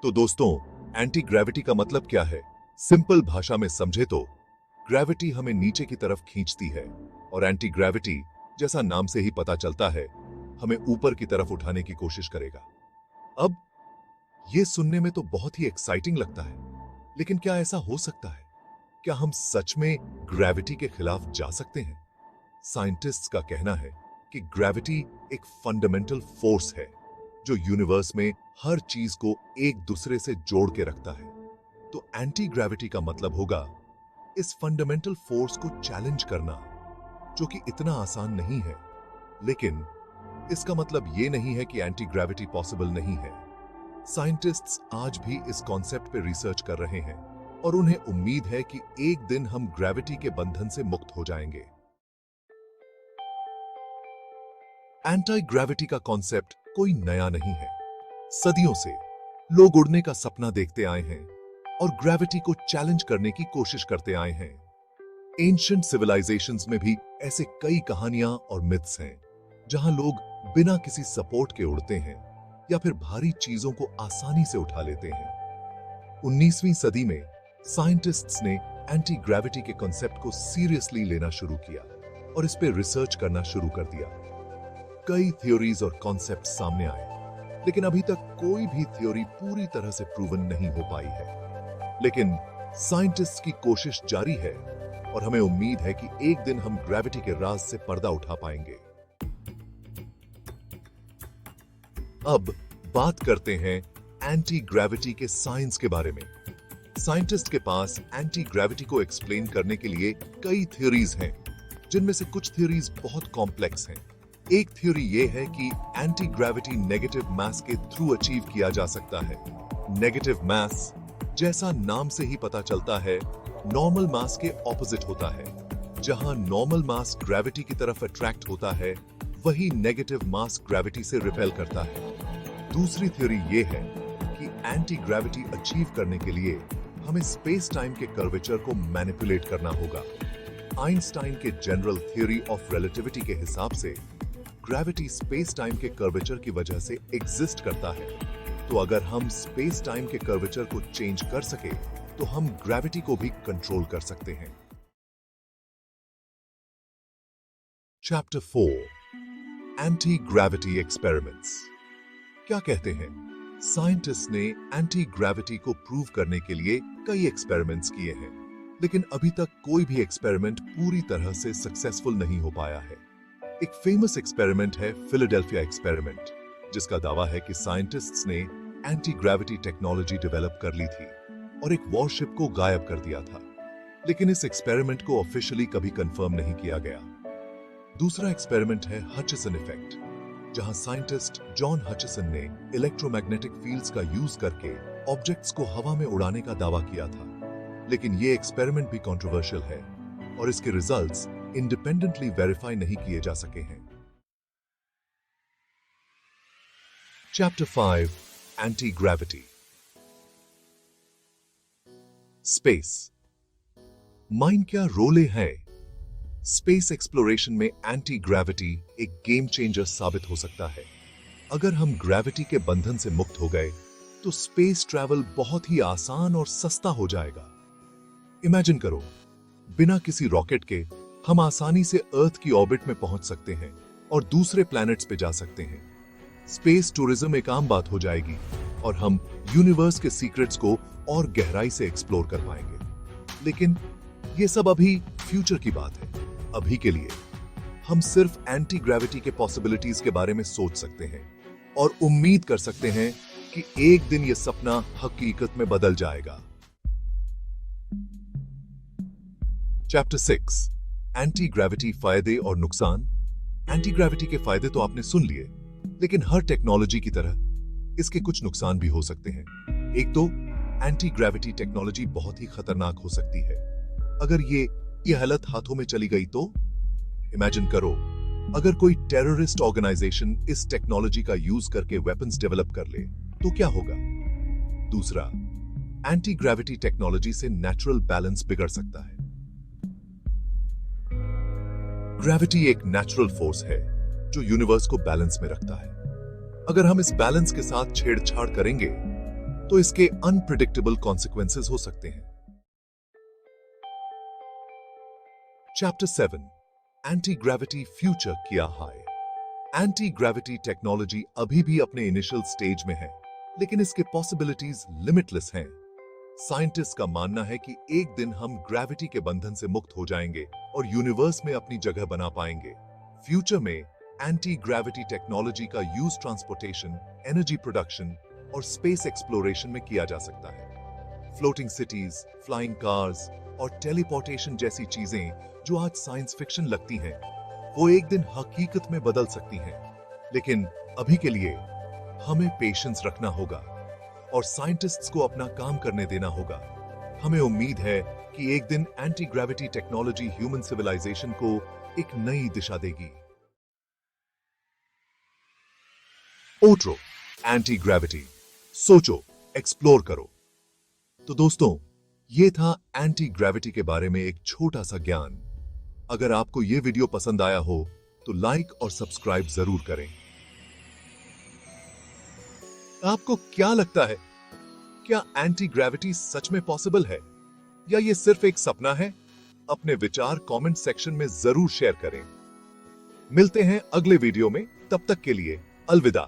तो दोस्तों, anti gravity का मतलब क्या है? सिंपल भाषा में समझे तो ग्रेविटी हमें नीचे की तरफ खींचती है और एंटी ग्रेविटी, जैसा नाम से ही पता चलता है, हमें ऊपर की तरफ उठाने की कोशिश करेगा। अब यह सुनने में तो बहुत ही एक्साइटिंग लगता है, लेकिन क्या ऐसा हो सकता है? क्या हम सच में ग्रेविटी के खिलाफ जा सकते हैं? साइंटिस्ट्स का कहना है कि ग्रेविटी एक फंडामेंटल फोर्स है जो यूनिवर्स में हर चीज को एक दूसरे से जोड़ के रखता है। तो एंटी ग्रेविटी का मतलब होगा इस फंडामेंटल फोर्स को चैलेंज करना, जो कि इतना आसान नहीं है। लेकिन इसका मतलब यह नहीं है कि एंटी ग्रेविटी पॉसिबल नहीं है। साइंटिस्ट्स आज भी इस कॉन्सेप्ट पे रिसर्च कर रहे हैं और उन्हें उम्मीद है कि एक दिन हम ग्रेविटी के बंधन से मुक्त हो जाएंगे। एंटी ग्रेविटी का कॉन्सेप्ट कोई नया नहीं है। सदियों से लोग उड़ने का सपना देखते आए हैं और ग्रेविटी को चैलेंज करने की कोशिश करते आए हैं। एंशिएंट सिविलाइजेशंस में भी ऐसे कई कहानियां और मिथ्स हैं जहां लोग बिना किसी सपोर्ट के उड़ते हैं या फिर भारी चीजों को आसानी से उठा लेते हैं। 19वीं सदी में साइंटिस्ट्स ने एंटी ग्रेविटी के कॉन्सेप्ट को सीरियसली लेना शुरू किया और इस पे रिसर्च करना शुरू कर दिया। कई थ्योरीज और कॉन्सेप्ट सामने आए, लेकिन अभी तक कोई भी थ्योरी पूरी तरह से प्रूवन नहीं हो पाई है। लेकिन साइंटिस्ट्स की कोशिश जारी है और हमें उम्मीद है कि एक दिन हम ग्रेविटी के राज से पर्दा उठा पाएंगे। अब बात करते हैं एंटी ग्रेविटी के साइंस के बारे में। साइंटिस्ट के पास एंटी ग्रेविटी को एक्सप्लेन करने के लिए कई थ्योरीज हैं, जिनमें से कुछ थ्योरीज बहुत कॉम्प्लेक्स हैं। एक थ्योरी यह है कि एंटी ग्रेविटी नेगेटिव मास के थ्रू अचीव किया जा सकता है। नेगेटिव मास, जैसा नाम से ही पता चलता है, नॉर्मल मास के ऑपोजिट होता है। जहां नॉर्मल मास ग्रेविटी की तरफ अट्रैक्ट होता है, वही नेगेटिव मास ग्रेविटी से रिपेल करता है। दूसरी थ्योरी यह है कि एंटी ग्रेविटी अचीव करने के लिए हमें स्पेस टाइम के कर्वेचर को मैनिपुलेट करना होगा। आइंस्टाइन के जनरल थ्योरी ऑफ रिलेटिविटी के हिसाब से ग्रेविटी स्पेस टाइम के कर्वेचर की वजह से एग्जिस्ट करता है। तो अगर हम स्पेस टाइम के कर्वेचर को चेंज कर सके, तो हम ग्रेविटी को भी कंट्रोल कर सकते हैं। Chapter 4, anti gravity experiments. क्या कहते हैं? साइंटिस्ट ने एंटी ग्रेविटी को प्रूव करने के लिए कई एक्सपेरिमेंट्स किए हैं, लेकिन अभी तक कोई भी एक्सपेरिमेंट पूरी तरह से सक्सेसफुल नहीं हो पाया है। एक फेमस एक्सपेरिमेंट है फिलाडेल्फिया एक्सपेरिमेंट, जिसका दावा है कि साइंटिस्ट्स ने एंटी ग्रेविटी टेक्नोलॉजी डेवलप कर ली थी और एक वॉरशिप को गायब कर दिया था। लेकिन इस एक्सपेरिमेंट को ऑफिशियली कभी कंफर्म नहीं किया गया। दूसरा एक्सपेरिमेंट है हचिसन इफेक्ट, जहां साइंटिस्ट जॉन हचिसन ने इलेक्ट्रोमैग्नेटिक फील्ड्स का यूज करके ऑब्जेक्ट्स को हवा में उड़ाने का दावा किया था। लेकिन यह एक्सपेरिमेंट भी कंट्रोवर्शियल है और इसके रिजल्ट्स इंडिपेंडेंटली वेरीफाई नहीं किए जा सके हैं। Chapter 5, anti gravity. Space. Mind क्या रोले है? स्पेस एक्सप्लोरेशन में एंटी ग्रेविटी एक गेम चेंजर साबित हो सकता है। अगर हम ग्रेविटी के बंधन से मुक्त हो गए, तो स्पेस ट्रैवल बहुत ही आसान और सस्ता हो जाएगा। इमेजिन करो, बिना किसी रॉकेट के हम आसानी से अर्थ की ऑर्बिट में पहुंच सकते हैं और दूसरे प्लैनेट्स पे जा सकते हैं। स्पेस टूरिज्म एक आम बात हो जाएगी और हम यूनिवर्स के सीक्रेट्स को और गहराई से एक्सप्लोर कर पाएंगे। लेकिन ये सब अभी फ्यूचर की बात है। अभी के लिए हम सिर्फ एंटी ग्रेविटी के पॉसिबिलिटीज के बारे में सोच सकते हैं और उम्मीद कर सकते हैं कि एक दिन यह सपना हकीकत में बदल जाएगा। चैप्टर 6, एंटी ग्रेविटी फायदे और नुकसान। एंटी ग्रेविटी के फायदे तो आपने सुन लिए, लेकिन हर टेक्नोलॉजी की तरह इसके कुछ नुकसान भी हो सकते हैं। एक तो एंटी ग्रेविटी टेक्नोलॉजी बहुत ही खतरनाक हो सकती है। अगर ये हालत हाथों में चली गई तो इमेजिन करो, अगर कोई टेररिस्ट ऑर्गेनाइजेशन इस टेक्नोलॉजी का यूज करके वेपन्स डेवलप कर ले तो क्या होगा? दूसरा, एंटी ग्रेविटी टेक्नोलॉजी से नेचुरल बैलेंस बिगड़ सकता है। ग्रेविटी एक नेचुरल फोर्स है जो यूनिवर्स को बैलेंस में रखता है। अगर हम इस बैलेंस के साथ छेड़छाड़ करेंगे तो इसके अनप्रिडिक्टेबल कॉन्सिक्वेंसेस हो सकते हैं। चैप्टर 7 एंटी ग्रेविटी फ्यूचर किया हाई। एंटी ग्रेविटी टेक्नोलॉजी अभी भी अपने इनिशियल स्टेज में है, लेकिन इसके पॉसिबिलिटीज लिमिटलेस हैं। साइंटिस्ट का मानना है कि एक दिन हम ग्रेविटी के बंधन से मुक्त हो जाएंगे और यूनिवर्स में अपनी जगह बना पाएंगे। फ्यूचर में एंटी ग्रेविटी टेक्नोलॉजी का यूज ट्रांसपोर्टेशन, एनर्जी प्रोडक्शन और स्पेस एक्सप्लोरेशन में किया जा सकता है। फ्लोटिंग सिटीज, फ्लाइंग कार्स और टेलीपोर्टेशन जैसी चीजें जो आज साइंस फिक्शन लगती हैं, वो एक दिन हकीकत में बदल सकती हैं। लेकिन अभी के लिए हमें पेशेंस रखना होगा और साइंटिस्ट्स को अपना काम करने देना होगा। हमें उम्मीद है कि एक दिन anti gravity technology human civilization को एक नई दिशा देगी। ओट्रो, एंटी ग्रेविटी, सोचो, एक्सप्लोर करो। तो दोस्तों, ये था एंटी ग्रेविटी के बारे में एक छोटा सा ज्ञान। अगर आपको ये वीडियो पसंद आया हो तो लाइक और सब्सक्राइब जरूर करें। आपको क्या लगता है, क्या एंटी ग्रेविटी सच में पॉसिबल है या ये सिर्फ एक सपना है? अपने विचार कमेंट सेक्शन में जरूर शेयर करें। मिलते हैं अगले वीडियो में, तब तक के लिए अलविदा।